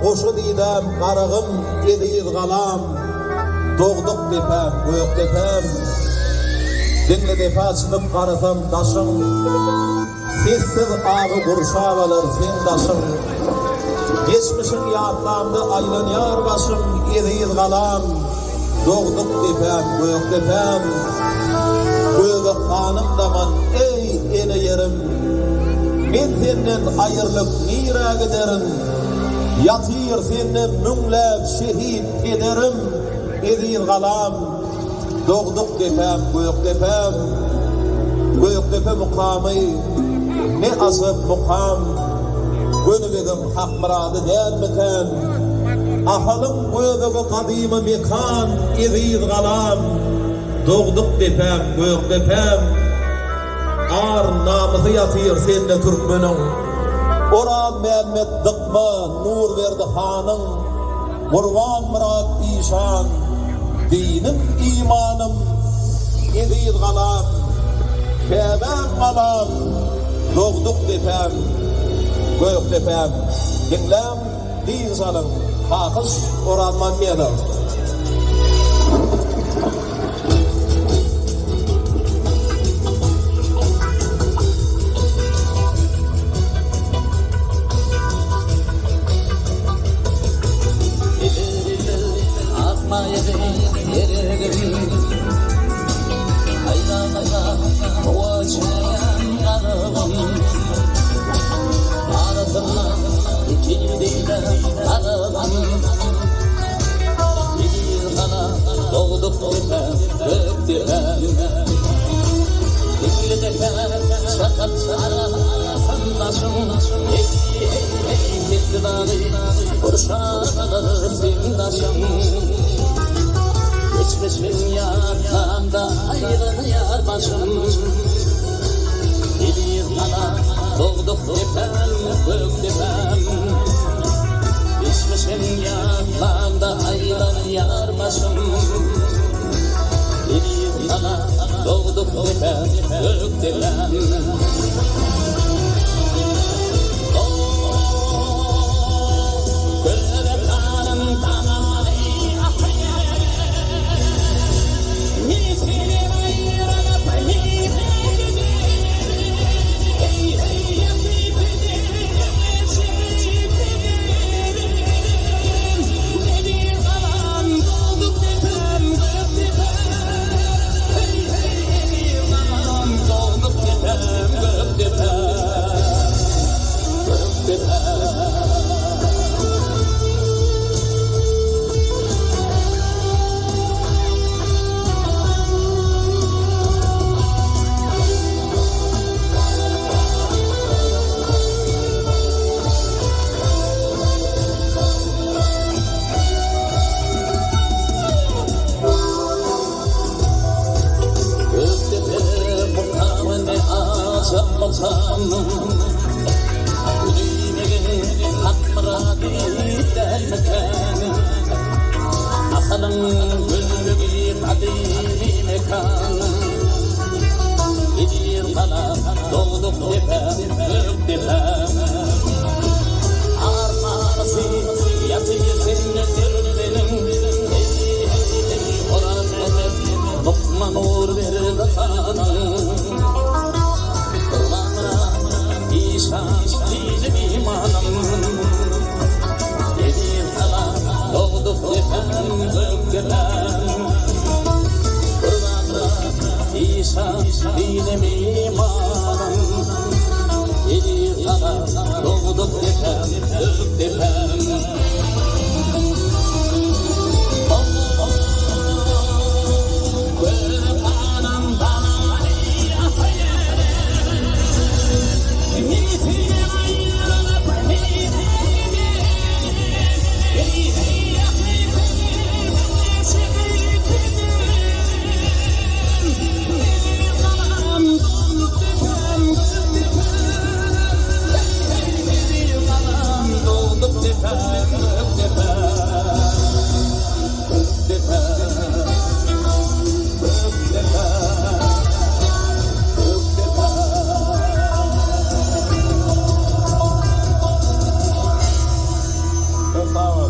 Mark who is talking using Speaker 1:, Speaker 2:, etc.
Speaker 1: koşu didem, qarığım ediyid galam. Doğduk depem, gök depem. Dinle defa çıkıp qarıtam daşım. Sessiz ağı kurşavalar sen daşım. Geçmişin yadlandı aylanyar başım, ediyid galam. Doğduk depem, gök depem. Göğe kanım daman ey ele yerim. Men senden ayrılıp nira giderim. Yatır senden müngläp şehit ederim. Ediyid galam. Doğduk depem, gök depem. Gök depe mukamı ne azıp mukam. Gönübegim hak muradı delmeken. Ahalım göğe kadimi mekan. Ediyid galam. Doğduk depem, gök depem. Ar namızı yatır sende Türkmenin. Ora Mehmet dıkma nur verdi hanın. Kurban Murat İşan. Dinim imanım ediyid galam. Kebem galam. Doğduk depem, gök depem. Dinlem din salın. Hakız Orhanman Medan.
Speaker 2: Geçmişim yakanda ayrı yar başım. Ediyid galam. Doğduk depem, gök depem. Geçmişim yakanda ayrı yar başım. Ediyid galam. Doğduk depem, gök depem. Doğduk depem, gök depem. Armanızı yatır seninle benim. Orhan Mehmet lokma nur verdi kanım. İşan dilim imanım. Ediyid galam. Doğduk depem, gök depem. İşan dilim imanım. Ediyid galam. Doğduk depem, gök depem.
Speaker 1: Sağ ol.